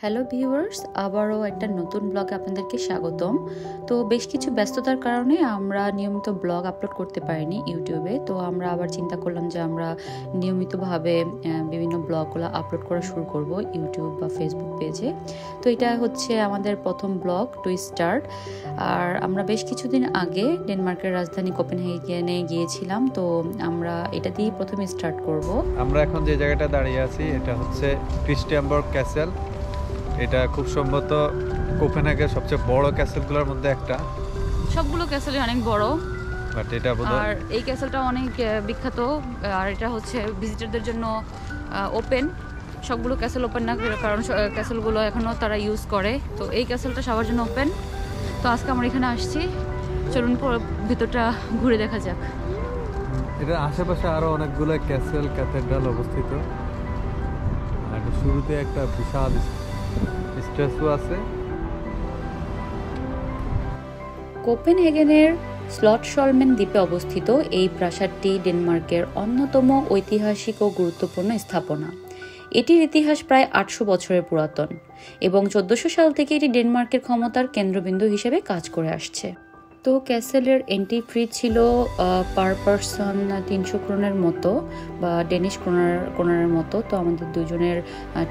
Hello viewers, আবারও একটা নতুন ব্লগে আপনাদেরকে স্বাগতম। তো বেশ কিছু ব্যস্ততার কারণে আমরা নিয়মিত ব্লগ আপলোড করতে পারিনি ইউটিউবে। তো আমরা আবার চিন্তা করলাম যে আমরা নিয়মিতভাবে বিভিন্ন ব্লগগুলো আপলোড করা শুরু করব ইউটিউব বা ফেসবুক পেজে। তো এটা হচ্ছে আমাদের প্রথম ব্লগ টু স্টার্ট। আর আমরা বেশ কিছুদিন আগে ডেনমার্কের রাজধানী কোপেনহেগেনে গিয়েছিলাম। তো আমরা এটা দিয়েই প্রথমে স্টার্ট করব। আমরা এখন যে জায়গাটা দাঁড়িয়ে আছি এটা হচ্ছে ক্রিস্টিয়ানবর্গ ক্যাসেল। এটা খুব সম্ভবত কোপেনহেগের সবচেয়ে বড় ক্যাসেলগুলোর মধ্যে একটা। সবগুলো ক্যাসেলই অনেক বড়, বাট এটা আর এই ক্যাসেলটা অনেক বিখ্যাত। আর এটা হচ্ছে ভিজিটরদের জন্য ওপেন। সবগুলো ক্যাসেল ওপেন না, কারণ ক্যাসেলগুলো এখনও তারা ইউজ করে। তো এই ক্যাসেলটা সবার জন্য ওপেন। তো আজকে আমরা এখানে আসছি, চলুন ভিতরটা ঘুরে দেখা যাক। এটার আশেপাশে আরো অনেকগুলো ক্যাসেল ক্যাথেড্রাল অবস্থিত। আর শুরুতে একটা বিশাল স্ট্যাচু আছে। কোপেনহেগেনের স্লটশলমেন দ্বীপে অবস্থিত এই প্রাসাদটি ডেনমার্কের অন্যতম ঐতিহাসিক ও গুরুত্বপূর্ণ স্থাপনা। এটির ইতিহাস প্রায় 800 বছরের পুরাতন এবং 1400 সাল থেকে এটি ডেনমার্কের ক্ষমতার কেন্দ্রবিন্দু হিসেবে কাজ করে আসছে। তো ক্যাসেলের এন্ট্রি ফি ছিল পার পারসন 300 ক্রোনের মতো বা ডেনিশ ক্রোনারের মতো। তো আমাদের দুজনের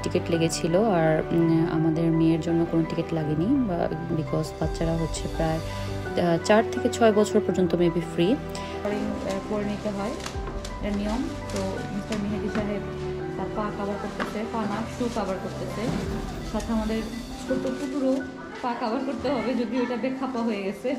টিকিট লেগেছিল, আর আমাদের মেয়ের জন্য কোনো টিকিট লাগেনি, বিকজ বাচ্চারা হচ্ছে প্রায় 4 থেকে 6 বছর পর্যন্ত মেবি ফ্রি করে নিতে হয়, এটা নিয়ম। তো মিস্টার মেহেদি সাহেব তার পা কাভার করতেছে, পা না শু কাভার করতেছে। সাথে আমাদের ছোট কুকুরও পা কাভার করতে হবে, যদি ওটা বেখাপা হয়ে গেছে।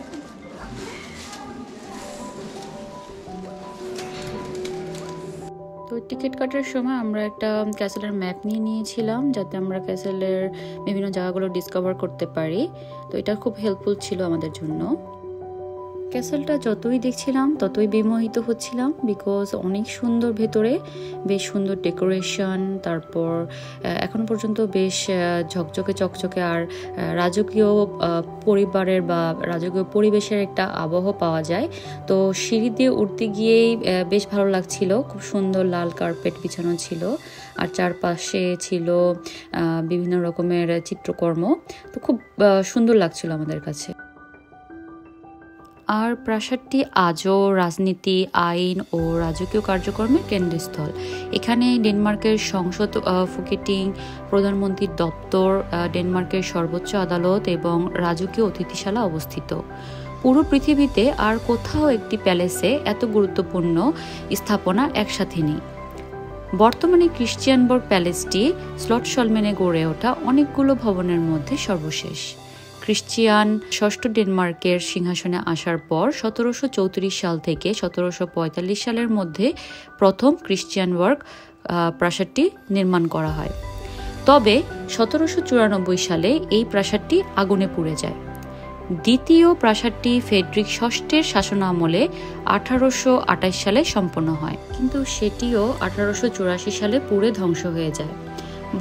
তো টিকিট কাটার সময় আমরা একটা ক্যাসেলের ম্যাপ নিয়ে নিয়েছিলাম, যাতে আমরা ক্যাসেলের বিভিন্ন জায়গাগুলো ডিসকভার করতে পারি। তো এটা খুব হেল্পফুল ছিল আমাদের জন্য। ক্যাসেলটা যতই দেখছিলাম ততই বিমোহিত হচ্ছিলাম, বিকজ অনেক সুন্দর, ভেতরে বেশ সুন্দর ডেকোরেশন। তারপর এখনো পর্যন্ত বেশ ঝকঝকে চকচকে, আর রাজকীয় পরিবারের বা রাজকীয় পরিবেশের একটা আবহ পাওয়া যায়। তো সিঁড়ি দিয়ে উঠতে গিয়েই বেশ ভালো লাগছিল। খুব সুন্দর লাল কার্পেট বিছানো ছিল, আর চারপাশে ছিল বিভিন্ন রকমের চিত্রকর্ম। তো খুব সুন্দর লাগছিল আমাদের কাছে। আর প্রাসাদটি আজও রাজনীতি, আইন ও রাজকীয় কার্যক্রমের কেন্দ্রস্থল। এখানে ডেনমার্কের সংসদ, ফুকেটিং প্রধানমন্ত্রীর দপ্তর, ডেনমার্কের সর্বোচ্চ আদালত এবং রাজকীয় অতিথিশালা অবস্থিত। পুরো পৃথিবীতে আর কোথাও একটি প্যালেসে এত গুরুত্বপূর্ণ স্থাপনা একসাথে নেই। বর্তমানে ক্রিস্টিয়ানবর্গ প্যালেসটি স্লটশলমেনে গড়ে ওঠা অনেকগুলো ভবনের মধ্যে সর্বশেষ। ক্রিশ্চিয়ান ষষ্ঠ ডেনমার্কের সিংহাসনে আসার পর 1734 সাল থেকে 1745 সালের মধ্যে প্রথম ক্রিশ্চিয়ানবর্গ প্রাসাদটি নির্মাণ করা হয়। তবে 1794 সালে এই প্রাসাদটি আগুনে পুড়ে যায়। দ্বিতীয় প্রাসাদটি ফ্রেডরিক ষষ্ঠের শাসনামলে 1828 সালে সম্পন্ন হয়, কিন্তু সেটিও 1884 সালে পুড়ে ধ্বংস হয়ে যায়।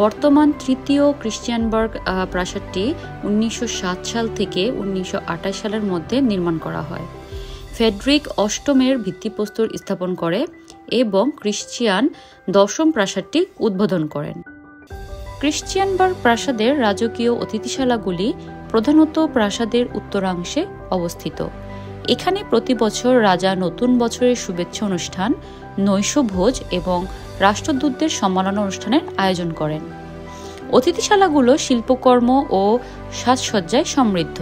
বর্তমান তৃতীয় ক্রিশ্চিয়ানবর্গ প্রাসাদটি 1907 সাল থেকে 1928 সালের মধ্যে নির্মাণ করা হয়। ফ্রেডরিক অষ্টমের ভিত্তিপ্রস্তর স্থাপন করে এবং ক্রিশ্চিয়ান দশম প্রাসাদটি উদ্বোধন করেন। ক্রিশ্চিয়ানবর্গ প্রাসাদের রাজকীয় অতিথিশালাগুলি প্রধানত প্রাসাদের উত্তরাংশে অবস্থিত। এখানে প্রতি বছর রাজা নতুন বছরের শুভেচ্ছা অনুষ্ঠান, নৈশভোজ এবং রাষ্ট্রদূতদের সম্মাননা অনুষ্ঠানের আয়োজন করেন। অতিথিশালাগুলো শিল্পকর্ম ও সাজসজ্জায় সমৃদ্ধ।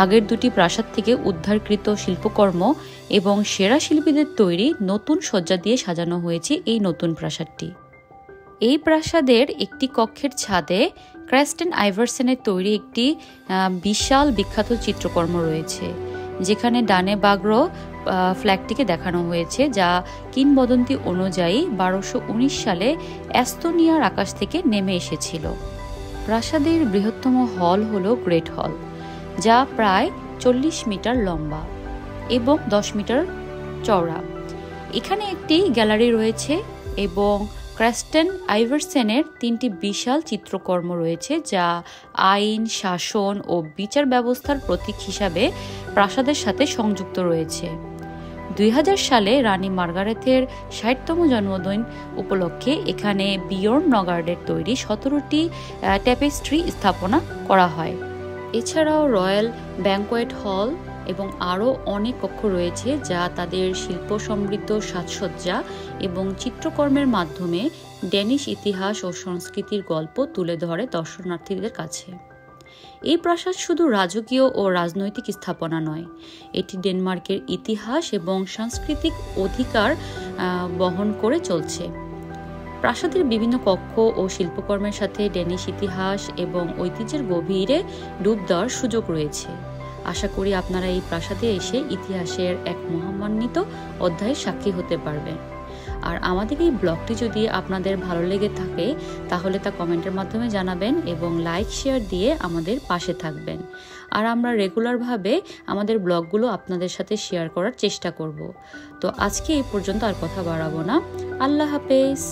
আগের দুটি প্রাসাদ থেকে উদ্ধারকৃত শিল্পকর্ম এবং সেরা শিল্পীদের তৈরি নতুন সজ্জা দিয়ে সাজানো হয়েছে এই নতুন প্রাসাদটি। এই প্রাসাদের একটি কক্ষের ছাদে ক্রাস্টেন আইভারসেনের তৈরি একটি বিশাল বিখ্যাত চিত্রকর্ম রয়েছে, যেখানে ডানে বাগ্র ফ্ল্যাগটিকে দেখানো হয়েছে, যা কিংবদন্তি অনুযায়ী 1219 সালে এস্তোনিয়ার আকাশ থেকে নেমে এসেছিল। প্রাসাদের বৃহত্তম হল হল গ্রেট হল, যা প্রায় 40 মিটার লম্বা এবং 10 মিটার চওড়া। এখানে একটি গ্যালারি রয়েছে এবং ক্রাস্টেন আইভারসেনের 3টি বিশাল চিত্রকর্ম রয়েছে, যা আইন, শাসন ও বিচার ব্যবস্থার প্রতীক হিসাবে প্রাসাদের সাথে সংযুক্ত রয়েছে। 2000 সালে রানী মার্গারেথের 60তম জন্মদিন উপলক্ষে এখানে বিয়র্ন নগার্ডের তৈরি 17টি ট্যাপেস্ট্রি স্থাপনা করা হয়। এছাড়াও রয়্যাল ব্যাংকোয়েট হল এবং আরও অনেক কক্ষ রয়েছে যা তাদের শিল্প সমৃদ্ধ সাজসজ্জা এবং চিত্রকর্মের মাধ্যমে ডেনিশ ইতিহাস ও সংস্কৃতির গল্প তুলে ধরে দর্শনার্থীদের কাছে। এই প্রাসাদ শুধু রাজকীয় ও রাজনৈতিক স্থাপনা নয়, এটি ডেনমার্কের ইতিহাস এবং সাংস্কৃতিক অধিকার বহন করে চলছে। প্রাসাদের বিভিন্ন কক্ষ ও শিল্পকর্মের সাথে ডেনিশ ইতিহাস এবং ঐতিহ্যের গভীরে ডুব দেওয়ার সুযোগ রয়েছে। আশা করি আপনারা এই প্রাসাদে এসে ইতিহাসের এক মহামান্বিত অধ্যায়ের সাক্ষী হতে পারবেন। আর আমাদের এই ব্লগটি যদি আপনাদের ভালো লেগে থাকে তাহলে তা কমেন্টের মাধ্যমে জানাবেন এবং লাইক শেয়ার দিয়ে আমাদের পাশে থাকবেন। আর আমরা রেগুলারভাবে আমাদের ব্লগগুলো আপনাদের সাথে শেয়ার করার চেষ্টা করব। তো আজকে এই পর্যন্ত আর কথা বাড়াবো না। আল্লাহ হাফেজ।